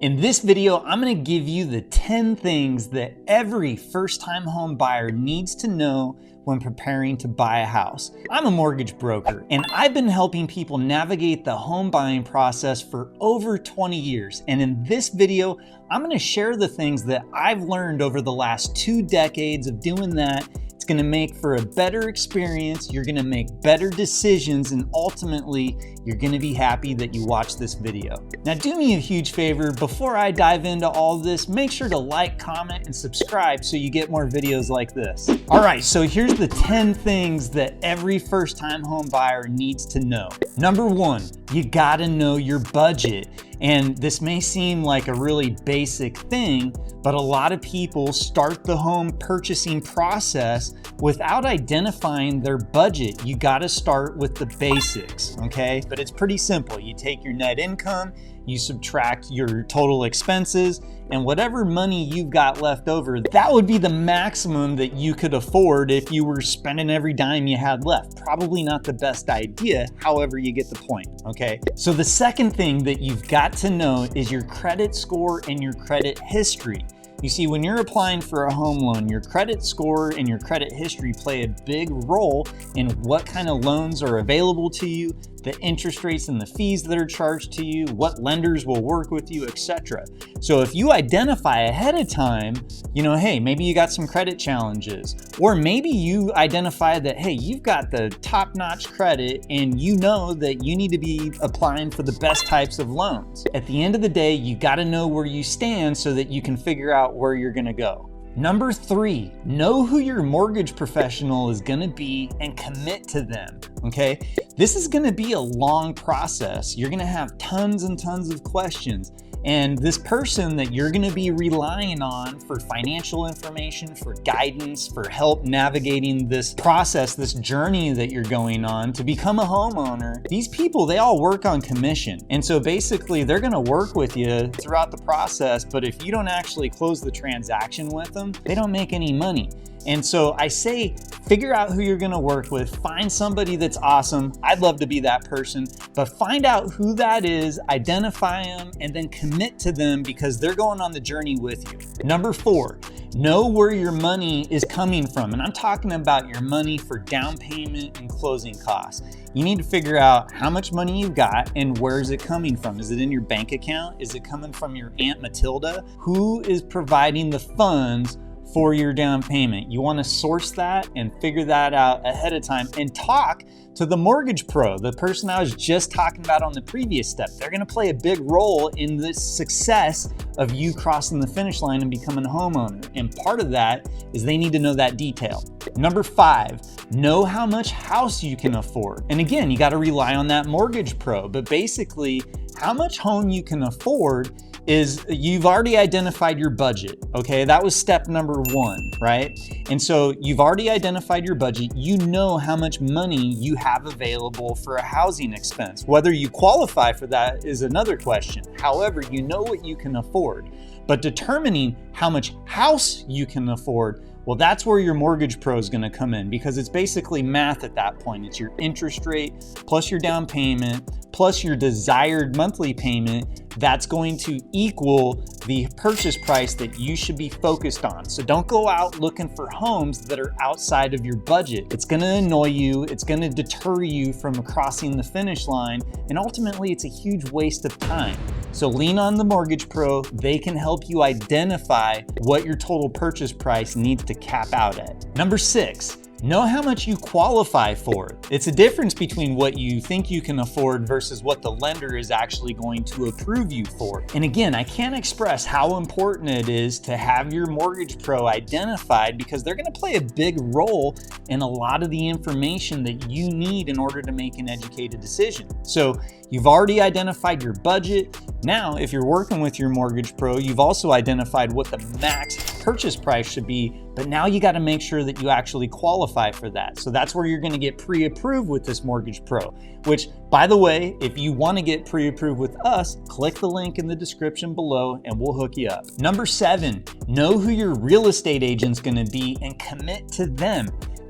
In this video, I'm going to give you the 10 things that every first-time home buyer needs to know when preparing to buy a house. I'm a mortgage broker, and I've been helping people navigate the home buying process for over 20 years. And in this video, I'm going to share the things that I've learned over the last 2 decades of doing that. It's going to make for a better experience, you're going to make better decisions, and ultimately, you're going to be happy that you watched this video. Now, do me a huge favor, before I dive into all this, make sure to like, comment, and subscribe so you get more videos like this. All right, so here's the 10 things that every first-time home buyer needs to know. Number 1, you gotta know your budget. And this may seem like a really basic thing, but a lot of people start the home purchasing process without identifying their budget. You gotta start with the basics, okay? But it's pretty simple. You take your net income, you subtract your total expenses, and whatever money you've got left over, that would be the maximum that you could afford if you were spending every dime you had left. Probably not the best idea, however, you get the point, okay? So the second thing that you've got to know is your credit score and your credit history. You see, when you're applying for a home loan, your credit score and your credit history play a big role in what kind of loans are available to you, the interest rates and the fees that are charged to you, what lenders will work with you, etc. So if you identify ahead of time, hey, maybe you got some credit challenges, or maybe you identify that, hey, you've got the top-notch credit and you know that you need to be applying for the best types of loans. At the end of the day, you got to know where you stand so that you can figure out where you're going to go. Number 3, know who your mortgage professional is going to be and commit to them, okay? This is going to be a long process. You're going to have tons and tons of questions. And this person that you're going to be relying on for financial information, for guidance, for help navigating this process, this journey that you're going on to become a homeowner, these people, they all work on commission. And so basically they're going to work with you throughout the process, but if you don't actually close the transaction with them, they don't make any money. And so I say, figure out who you're going to work with, find somebody that's awesome. I'd love to be that person, but find out who that is, identify them, and then commit to them because they're going on the journey with you. Number 4, know where your money is coming from. And I'm talking about your money for down payment and closing costs. You need to figure out how much money you've got and where is it coming from. Is it in your bank account? Is it coming from your Aunt Matilda? Who is providing the funds for your down payment? You want to source that and figure that out ahead of time and talk to the mortgage pro, the person I was just talking about on the previous step. They're going to play a big role in the success of you crossing the finish line and becoming a homeowner. And part of that is they need to know that detail. Number 5, know how much house you can afford. And again, you got to rely on that mortgage pro, but basically how much home you can afford is you've already identified your budget, okay? That was step number 1, right? And so you've already identified your budget. You know how much money you have available for a housing expense. Whether you qualify for that is another question. However, you know what you can afford. But determining how much house you can afford, well, that's where your mortgage pro is going to come in because it's basically math at that point. It's your interest rate plus your down payment plus your desired monthly payment. That's going to equal the purchase price that you should be focused on. So don't go out looking for homes that are outside of your budget. It's going to annoy you. It's going to deter you from crossing the finish line. And ultimately, it's a huge waste of time. So lean on the mortgage pro. They can help you identify what your total purchase price needs to cap out at. Number 6, know how much you qualify for. It's a difference between what you think you can afford versus what the lender is actually going to approve you for. And again, I can't express how important it is to have your mortgage pro identified because they're going to play a big role in a lot of the information that you need in order to make an educated decision. So you've already identified your budget. Now, if you're working with your mortgage pro, you've also identified what the max purchase price should be, but now you got to make sure that you actually qualify for that. So that's where you're going to get pre-approved with this mortgage pro, which, by the way, if you want to get pre-approved with us, click the link in the description below and we'll hook you up. Number 7, know who your real estate agent's going to be and commit to them.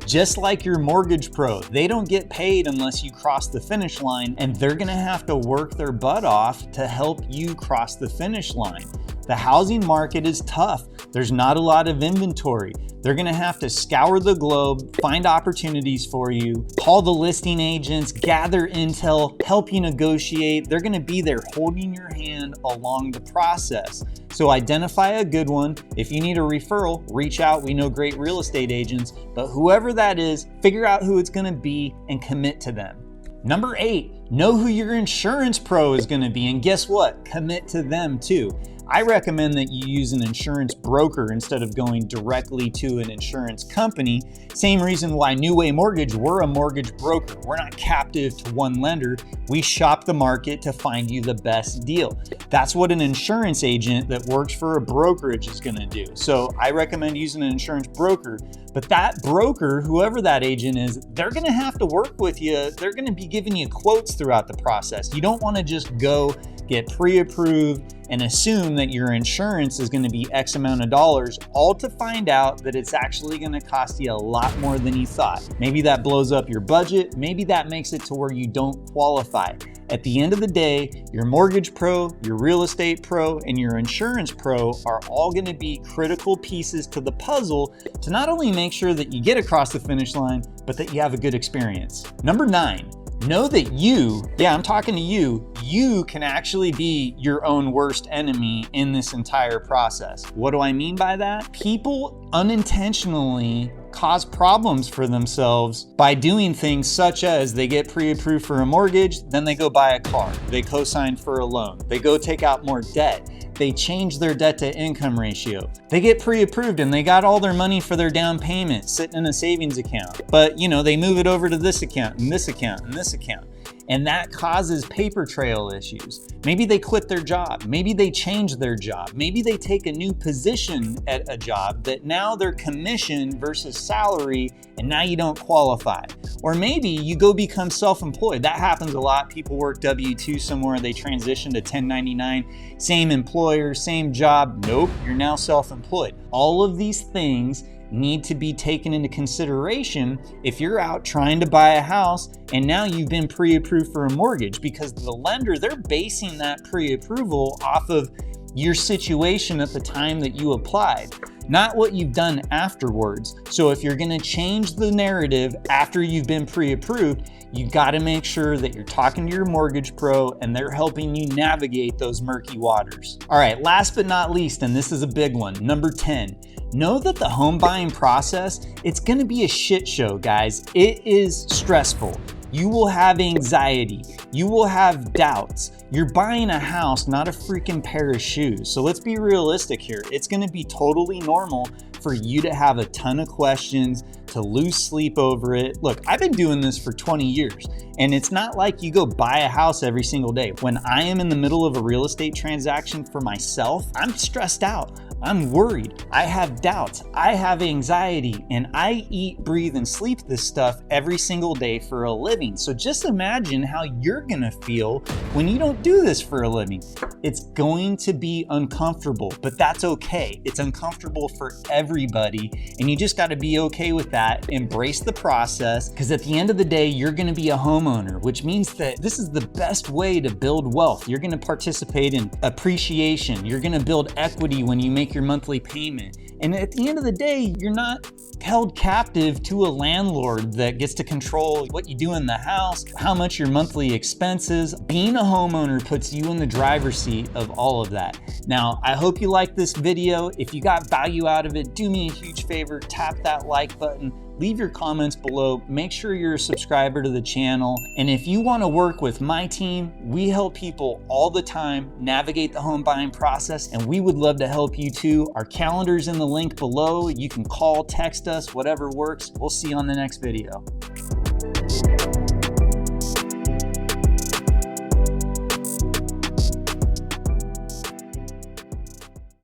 Just like your mortgage pro, they don't get paid unless you cross the finish line, and they're gonna have to work their butt off to help you cross the finish line. The housing market is tough. There's not a lot of inventory. They're gonna have to scour the globe, find opportunities for you, call the listing agents, gather intel, help you negotiate. They're gonna be there holding your hand along the process. So identify a good one. If you need a referral, reach out. We know great real estate agents, but whoever that is, figure out who it's gonna be and commit to them. Number 8, know who your insurance pro is gonna be, and guess what? Commit to them too. I recommend that you use an insurance broker instead of going directly to an insurance company. Same reason why New Way Mortgage, we're a mortgage broker. We're not captive to one lender. We shop the market to find you the best deal. That's what an insurance agent that works for a brokerage is gonna do. So I recommend using an insurance broker. But that broker, whoever that agent is, they're gonna have to work with you. They're gonna be giving you quotes throughout the process. You don't wanna just go get pre-approved and assume that your insurance is gonna be X amount of dollars, all to find out that it's actually gonna cost you a lot more than you thought. Maybe that blows up your budget. Maybe that makes it to where you don't qualify. At the end of the day, your mortgage pro, your real estate pro, and your insurance pro are all gonna be critical pieces to the puzzle to not only make sure that you get across the finish line, but that you have a good experience. Number 9, know that you, I'm talking to you can actually be your own worst enemy in this entire process. What do I mean by that? People unintentionally cause problems for themselves by doing things such as they get pre-approved for a mortgage, then they go buy a car, they co-sign for a loan, they go take out more debt, they change their debt to income ratio, they get pre-approved and they got all their money for their down payment sitting in a savings account, but they move it over to this account and this account and this account. And that causes paper trail issues. Maybe they quit their job. Maybe they change their job. Maybe they take a new position at a job that now they're commission versus salary, and now you don't qualify. Or maybe you go become self-employed. That happens a lot. People work W-2 somewhere, they transition to 1099, same employer, same job. Nope, you're now self-employed. All of these things need to be taken into consideration if you're out trying to buy a house and now you've been pre-approved for a mortgage, because the lender, they're basing that pre-approval off of your situation at the time that you applied, not what you've done afterwards. So if you're gonna change the narrative after you've been pre-approved, you gotta make sure that you're talking to your mortgage pro and they're helping you navigate those murky waters. All right, last but not least, and this is a big one, number 10, know that the home buying process, it's gonna be a shit show, guys. It is stressful. You will have anxiety. You will have doubts. You're buying a house, not a freaking pair of shoes. So let's be realistic here. It's gonna be totally normal for you to have a ton of questions, to lose sleep over it. Look, I've been doing this for 20 years, and it's not like you go buy a house every single day. When I am in the middle of a real estate transaction for myself, I'm stressed out. I'm worried. I have doubts. I have anxiety, and I eat, breathe, and sleep this stuff every single day for a living. So just imagine how you're gonna feel when you don't do this for a living. It's going to be uncomfortable, but that's okay. It's uncomfortable for everybody, and you just gotta be okay with that. Embrace the process, because at the end of the day, you're gonna be a homeowner, which means that this is the best way to build wealth. You're gonna participate in appreciation. You're gonna build equity when you make your monthly payment. And at the end of the day, you're not held captive to a landlord that gets to control what you do in the house, how much your monthly expenses. Being a homeowner puts you in the driver's seat of all of that. Now, I hope you liked this video. If you got value out of it, do me a huge favor, tap that like button. Leave your comments below. Make sure you're a subscriber to the channel. And if you want to work with my team, we help people all the time navigate the home buying process, and we would love to help you too. Our calendar's in the link below. You can call, text us, whatever works. We'll see you on the next video.